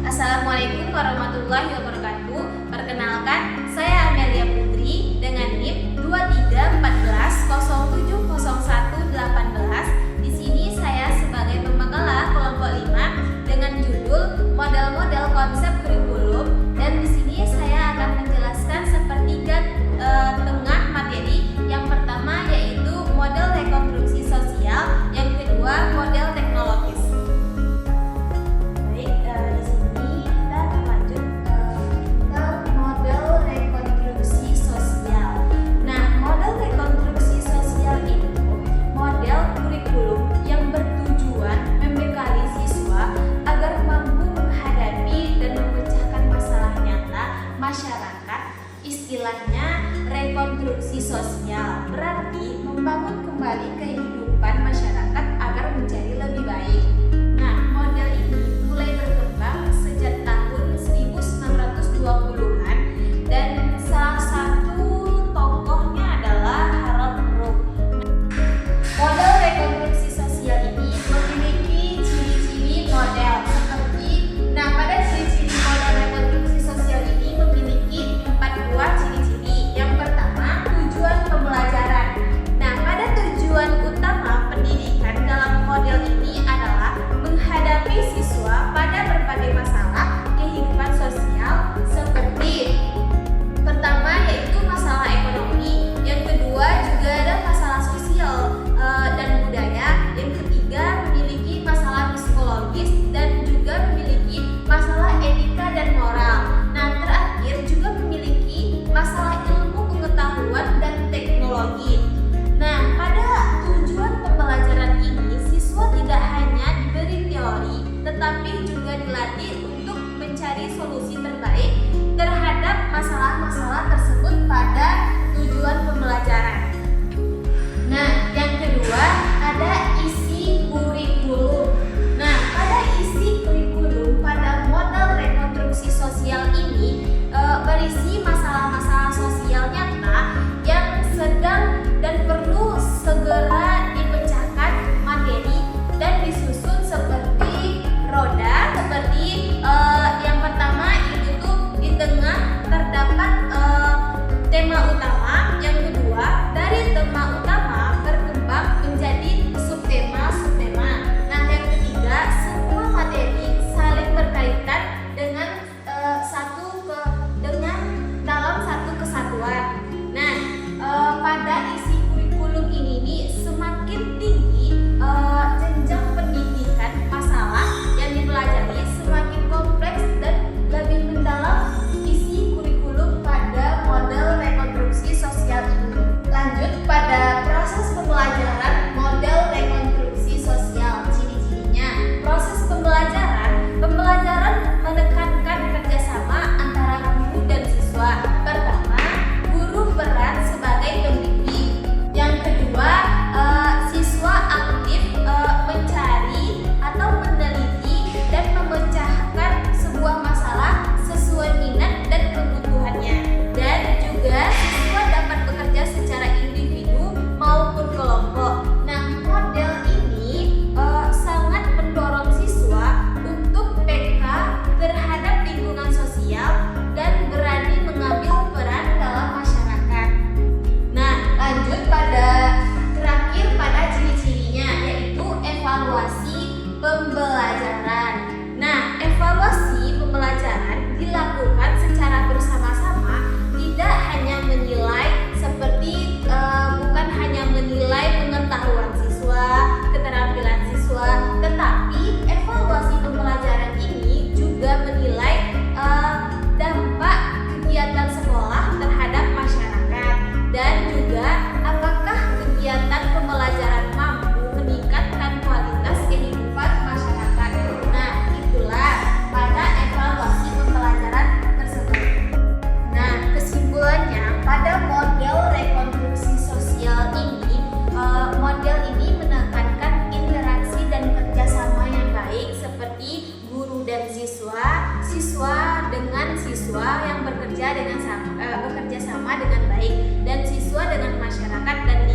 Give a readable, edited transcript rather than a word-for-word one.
Assalamualaikum warahmatullahi wabarakatuh. Perkenalkan, saya Amelia Putri dengan NIM 2314070118. Di sini saya sebagai pembekala kelompok 5 dengan judul model-model konsep kurikulum, dan di sini saya akan menjelaskan sepertiga tengah materi. Yang pertama yaitu model rekonstruksi sosial, yang kedua model teknologis. Istilahnya rekonstruksi sosial berarti membangun kembali kehidupan masyarakat agar menjadi lebih baik. Nah, model ini mulai berkembang sejak tahun 1920-an dan salah satu tokohnya adalah Harold Urban. Model rekonstruksi sosial ini memiliki ciri-ciri model seperti, pada ciri-ciri model rekonstruksi sosial ini memiliki 4 buah ciri-ciri. Yang pertama, tujuan pembelajaran. Pada tujuan utama pendidikan dalam model ini adalah menghadapi siswa pada berbagai masalah kehidupan sosial seperti pertama yaitu masalah ekonomi, yang kedua juga ada masalah sosial dan budaya, yang ketiga memiliki masalah psikologis dan juga memiliki masalah etika dan moral. Terakhir juga memiliki masalah ilmu pengetahuan dan teknologi. Pada tujuan pembelajaran ini siswa tidak hanya diberi teori tetapi juga dilatih untuk mencari solusi terbaik terhadap masalah-masalah tersebut pada tujuan pembelajaran. Yang kedua ada isi kurikulum. Pada isi kurikulum pada model rekonstruksi sosial ini berisi masalah-masalah sosial nyata yang sedang dan perlu segera dipecahkan materi dan disusun seperti roda, seperti yang pertama itu tuh di tengah terdapat tema utama, yang kedua dari tema utama berkembang menjadi subtema. Yang ketiga semua materi saling berkaitan dengan dalam satu kesatuan. Pada isi kurikulum ini nih semakin tinggi jenjang pendidikan, masalah yang dipelajari semakin kompleks dan lebih mendalam isi kurikulum pada model rekonstruksi sosial ini. Lanjut pada proses pembelajaran model rekonstruksi sosial, ciri-cirinya. Proses pembelajaran menekankan kerjasama antara guru dan siswa. Pertama, guru peran sebagai pembimbing. Yang kedua, siswa aktif mencari atau meneliti dan memecahkan sebuah masalah sesuai minat dan kebutuhannya. Dan juga siswa dapat bekerja secara individu maupun kelompok. Model ini sangat mendorong siswa untuk peka terhadap lingkungan sosial dan berani mengambil peran dalam masyarakat. Lanjut terakhir pada ciri-cirinya yaitu evaluasi pembelajaran. Evaluasi pembelajaran dilakukan secara bersama-sama, tidak hanya menilai seperti bukan hanya menilai pengetahuan siswa, keterampilan siswa, tetapi evaluasi pembelajaran ini juga menilai dampak kegiatan sekolah terhadap masyarakat dan juga apakah kegiatan pembelajaran mampu meningkatkan kualitas kehidupan masyarakat. Itulah pada evaluasi pembelajaran tersebut. Kesimpulannya pada model rekonstruksi sosial ini, model ini menekankan interaksi dan kerjasama yang baik seperti guru dan siswa, siswa dengan siswa yang bekerja sama dengan baik, dan siswa dengan masyarakat dan